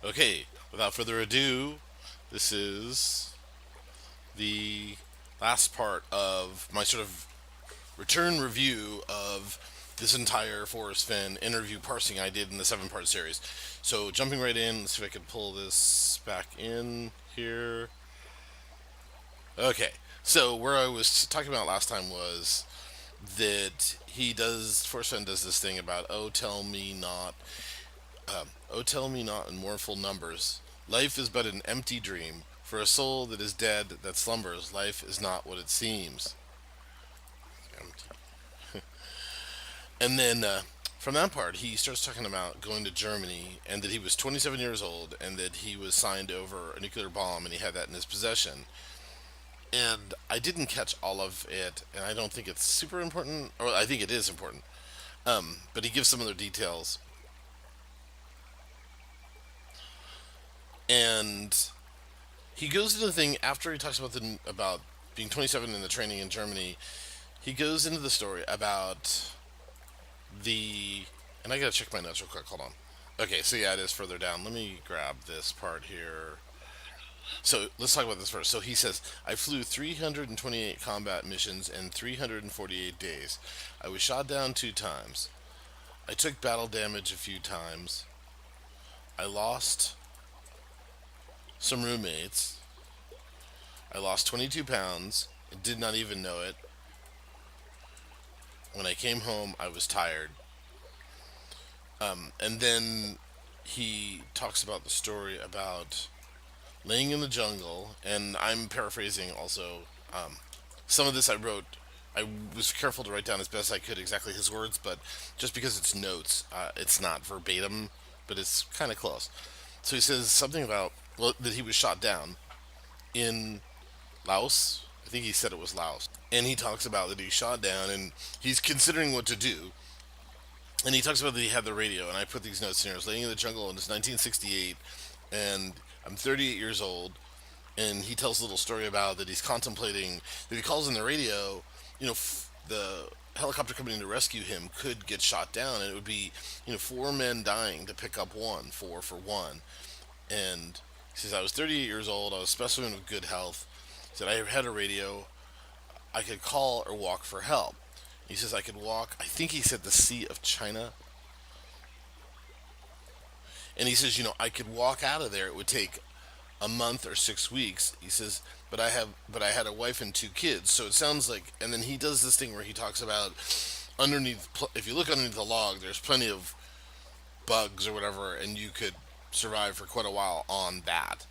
Okay, without further ado, this is the last part of my sort of return review of this entire Forrest Fenn interview parsing I did in the 7-part series. So, jumping right in, let's see if I can pull this back in here. Okay, so where I was talking about last time was that Forrest Fenn does this thing about, oh, tell me not in mournful numbers. Life is but an empty dream. For a soul that is dead, that slumbers, life is not what it seems. Empty. And then from that part, he starts talking about going to Germany and that he was 27 years old and that he was signed over a nuclear bomb and he had that in his possession. And I didn't catch all of it, and I don't think it's super important, or I think it is important. But he gives some other details. And he goes into the thing after he talks about being 27 and the training in Germany. He goes into the story about the and I gotta check my notes real quick. Hold on. Okay, so yeah, it is further down. Let me grab this part here. So let's talk about this first. So he says, I flew 328 combat missions in 348 days. I was shot down 2 times. I took battle damage a few times. I lost some roommates. I lost 22 pounds and did not even know it. When I came home, I was tired. And then he talks about the story about laying in the jungle, and I'm paraphrasing also. Some of this I wrote. I was careful to write down as best I could exactly his words, but just because it's notes, it's not verbatim, but it's kind of close. So he says something about, well, that he was shot down in Laos. I think he said it was Laos. And he talks about that he's shot down and he's considering what to do. And he talks about that he had the radio, and I put these notes in here. I was laying in the jungle, and it's 1968, and I'm 38 years old, and he tells a little story about that he's contemplating, that he calls in the radio, the helicopter coming to rescue him could get shot down, and it would be, 4 men dying to pick up one, 4 for 1. And he says, I was 38 years old, I was a specimen of good health. He said, I had a radio, I could call or walk for help. He says I could walk, I think he said the Sea of China. And he says, I could walk out of there. It would take a month or 6 weeks. He says, but I had a wife and 2 kids. So it sounds like, and then he does this thing where he talks about if you look underneath the log, there's plenty of bugs or whatever, and you could survive for quite a while on that.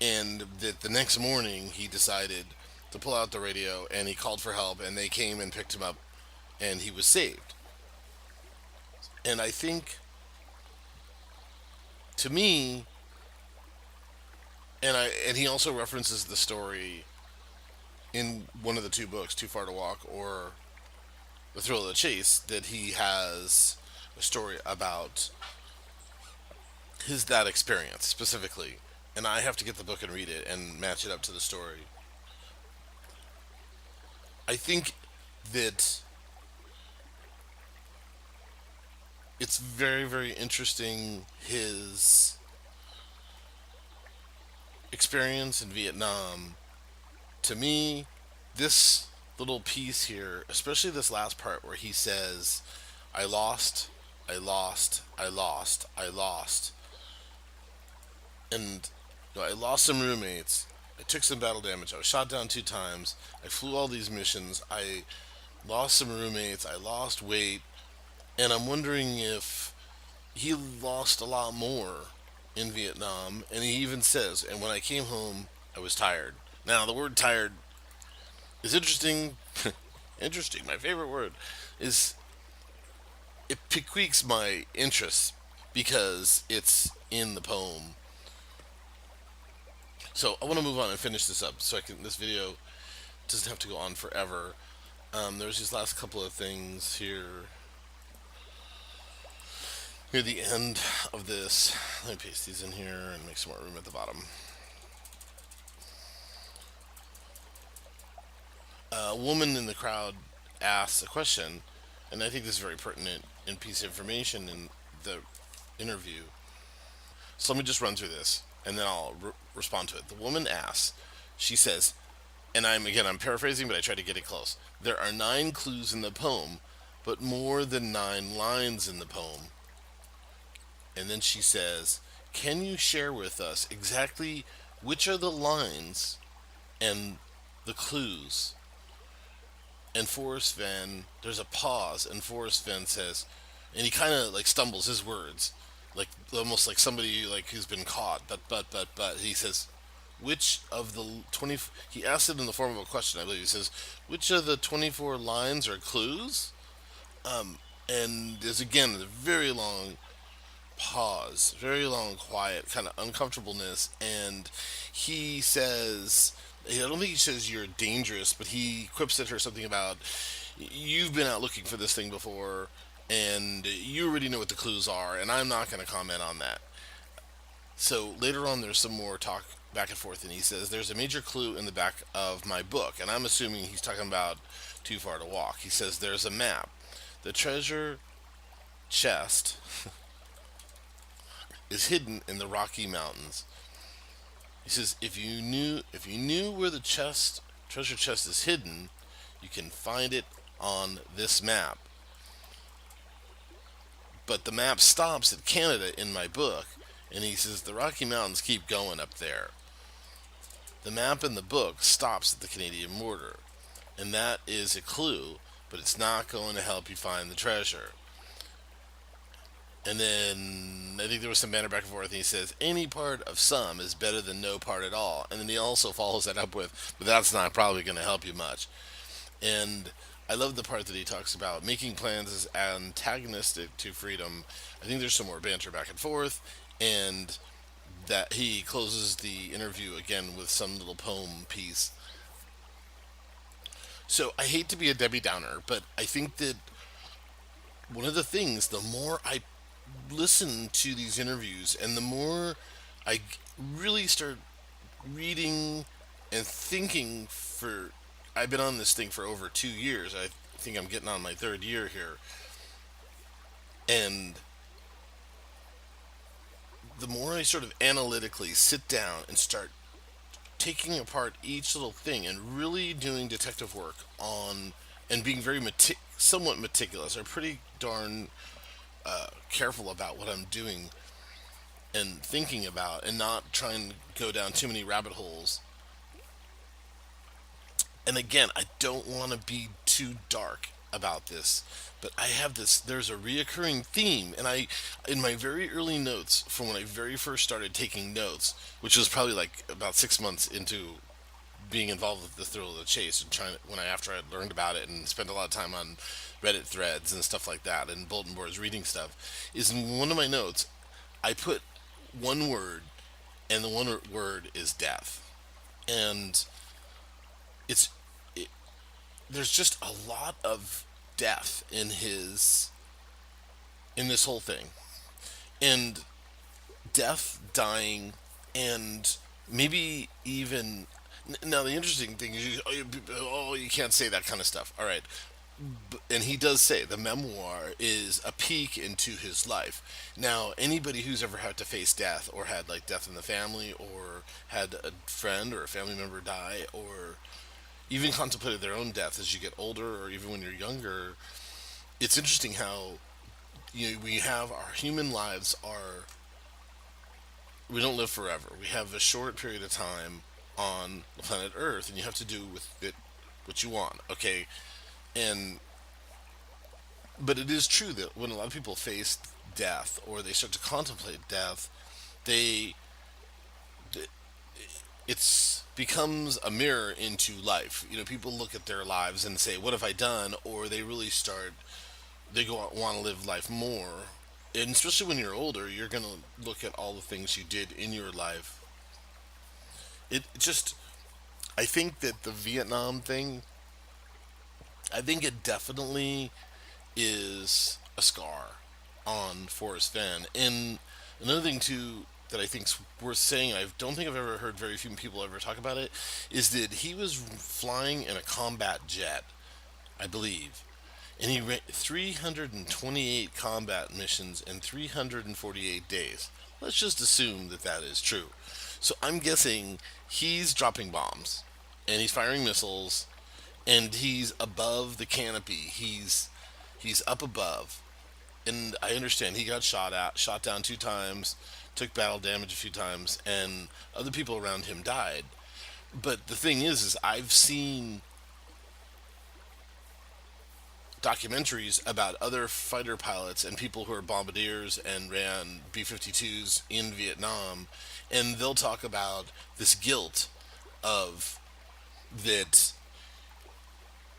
And that the next morning he decided to pull out the radio and he called for help, and they came and picked him up, and he was saved. And I think, to me, and he also references the story in one of the 2 books, Too Far to Walk or The Thrill of the Chase, that he has a story about that experience specifically. And I have to get the book and read it and match it up to the story. I think that it's very, very interesting, his experience in Vietnam. To me, this little piece here, especially this last part where he says, I lost, I lost, I lost, I lost. And I lost some roommates. I took some battle damage. I was shot down 2 times. I flew all these missions. I lost some roommates. I lost weight. And I'm wondering if he lost a lot more in Vietnam. And he even says, and when I came home, I was tired. Now, the word tired is interesting. Interesting. My favorite word is, it piques my interest because it's in the poem. So I want to move on and finish this up so this video doesn't have to go on forever. There's these last couple of things here. Near the end of this, let me paste these in here and make some more room at the bottom. A woman in the crowd asks a question, and I think this is very pertinent and piece of information in the interview. So let me just run through this, and then I'll respond to it. The woman asks, she says, and I'm paraphrasing, but I try to get it close. There are 9 clues in the poem, but more than 9 lines in the poem. And then she says, can you share with us exactly which are the lines and the clues? And Forrest Van, there's a pause, and Forrest Van says, and he kind of like stumbles his words, like almost like somebody like who's been caught. But he says, which of the 20? He asks it in the form of a question, I believe. He says, which of the 24 lines are clues? And there's again a very long pause, very long, quiet, kind of uncomfortableness, and he says, I don't think he says you're dangerous, but he quips at her something about you've been out looking for this thing before, and you already know what the clues are, and I'm not going to comment on that. So later on, there's some more talk back and forth, and he says there's a major clue in the back of my book, and I'm assuming he's talking about Too Far to Walk. He says there's a map. The treasure chest is hidden in the Rocky Mountains. He says if you knew where the treasure chest is hidden, you can find it on this map. But the map stops at Canada in my book, and he says the Rocky Mountains keep going up there. The map in the book stops at the Canadian border, and that is a clue, but it's not going to help you find the treasure. And then I think there was some banter back and forth, and he says, any part of some is better than no part at all. And then he also follows that up with, but that's not probably going to help you much. And I love the part that he talks about making plans is antagonistic to freedom. I think there's some more banter back and forth, and that he closes the interview again with some little poem piece. So I hate to be a Debbie Downer, but I think that one of the things, the more I listen to these interviews and the more I really start reading and thinking for I've been on this thing for over 2 years. I think I'm getting on my third year here. And the more I sort of analytically sit down and start taking apart each little thing and really doing detective work on and being very somewhat meticulous or pretty darn careful about what I'm doing and thinking about and not trying to go down too many rabbit holes. And again, I don't want to be too dark about this, but I have this. There's a reoccurring theme, and in my very early notes from when I very first started taking notes, which was probably like about 6 months into being involved with the thrill of the chase, and trying when I after I learned about it and spent a lot of time on Reddit threads and stuff like that, and bulletin boards reading stuff, is in one of my notes I put one word, and the one word is death, and it's it, there's just a lot of death in this whole thing, and death, dying, and maybe even now the interesting thing is you can't say that kind of stuff. All right, and he does say the memoir is a peek into his life. Now, anybody who's ever had to face death or had like death in the family or had a friend or a family member die or even contemplated their own death as you get older or even when you're younger, it's interesting how we have our human lives are we don't live forever. We have a short period of time on the planet Earth, and you have to do with it what you want. Okay, and but it is true that when a lot of people face death or they start to contemplate death, they it's becomes a mirror into life. People look at their lives and say, "What have I done?" Or they really start they go out, want to live life more. And especially when you're older, you're gonna look at all the things you did in your life. It just I think that the Vietnam thing, I think it definitely is a scar on Forrest Fenn. And another thing too that I think's worth saying, I don't think I've ever heard very few people ever talk about it, is that he was flying in a combat jet, I believe, and he ran 328 combat missions in 348 days. Let's just assume that that is true. So I'm guessing he's dropping bombs and he's firing missiles and he's above the canopy. He's up above. And I understand he got shot down 2 times, took battle damage a few times, and other people around him died. But the thing is I've seen documentaries about other fighter pilots and people who are bombardiers and ran B-52s in Vietnam, and they'll talk about this guilt of that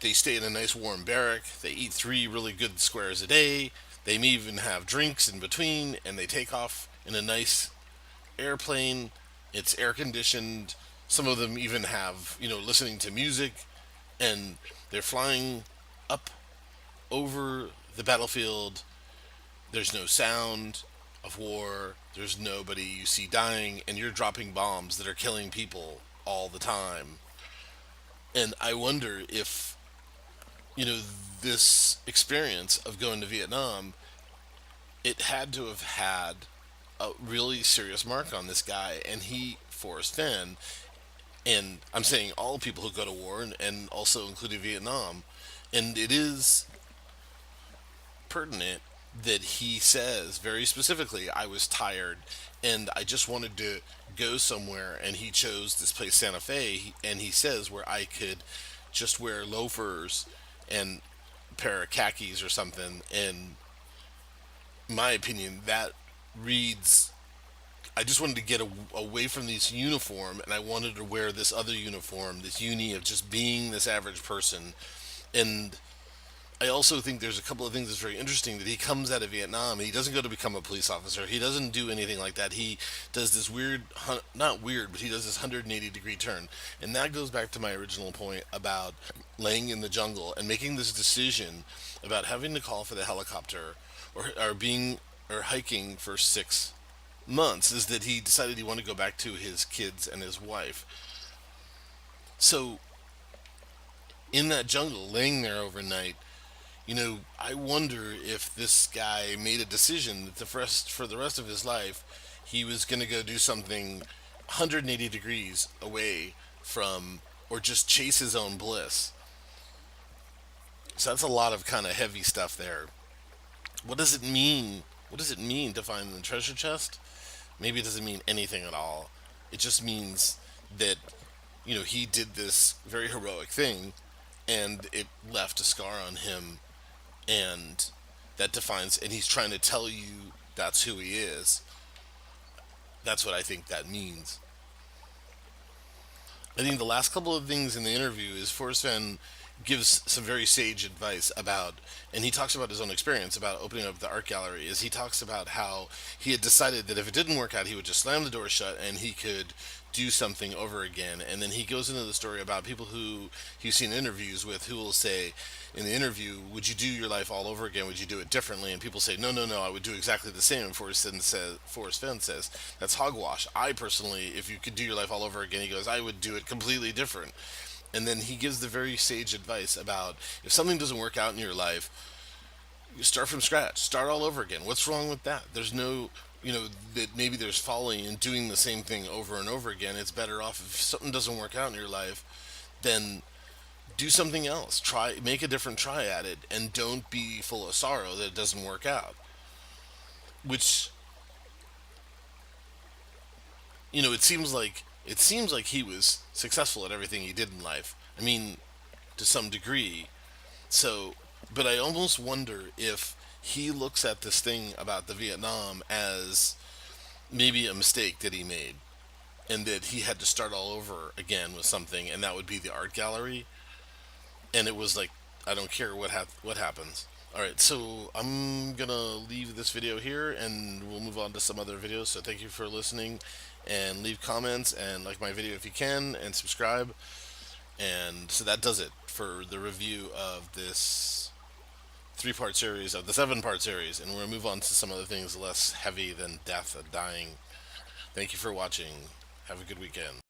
they stay in a nice warm barrack, they eat 3 really good squares a day, they may even have drinks in between, and they take off in a nice airplane. It's air conditioned. Some of them even have, listening to music, and they're flying up over the battlefield. There's no sound of war. There's nobody you see dying, and you're dropping bombs that are killing people all the time. And I wonder if, this experience of going to Vietnam, it had to have had a really serious mark on this guy, and he, Forrest Fenn, and I'm saying all people who go to war, and also including Vietnam, and it is pertinent that he says very specifically, I was tired and I just wanted to go somewhere, and he chose this place, Santa Fe, and he says where I could just wear loafers and a pair of khakis or something. And in my opinion, that reads, I just wanted to get away from this uniform, and I wanted to wear this other uniform, this uni of just being this average person. And I also think there's a couple of things that's very interesting, that he comes out of Vietnam and he doesn't go to become a police officer. He doesn't do anything like that. He does this weird, not weird, but he does this 180-degree turn. And that goes back to my original point about laying in the jungle and making this decision about having to call for the helicopter, or hiking for 6 months, is that he decided he wanted to go back to his kids and his wife. So in that jungle, laying there overnight, I wonder if this guy made a decision that for the rest of his life, he was going to go do something 180 degrees away from, or just chase his own bliss. So that's a lot of kind of heavy stuff there. What does it mean? What does it mean to find the treasure chest? Maybe it doesn't mean anything at all. It just means that, he did this very heroic thing, and it left a scar on him, and that defines, and he's trying to tell you that's who he is. That's what I think that means. I think the last couple of things in the interview is Forrest Fenn gives some very sage advice about, and he talks about his own experience about opening up the art gallery. Is he talks about how he had decided that if it didn't work out, he would just slam the door shut and he could do something over again. And then he goes into the story about people who he's seen interviews with, who will say in the interview, would you do your life all over again? Would you do it differently? And people say, no, no, no, I would do exactly the same. And Forrest Fenn says, that's hogwash. I personally, if you could do your life all over again, he goes, I would do it completely different. And then he gives the very sage advice about, if something doesn't work out in your life, you start from scratch, start all over again. What's wrong with that? There's no, that maybe there's folly in doing the same thing over and over again. It's better off, if something doesn't work out in your life, then do something else. Make a different try at it, and don't be full of sorrow that it doesn't work out. Which, it seems like he was successful at everything he did in life. I mean, to some degree. So, but I almost wonder if he looks at this thing about the Vietnam as maybe a mistake that he made, and that he had to start all over again with something, and that would be the art gallery. And it was like, I don't care what happens. All right, so I'm gonna leave this video here, and we'll move on to some other videos. So thank you for listening, and leave comments, and like my video if you can, and subscribe. And so that does it for the review of this 3-part series, of the 7-part series, and we're gonna move on to some other things less heavy than death and dying. Thank you for watching. Have a good weekend.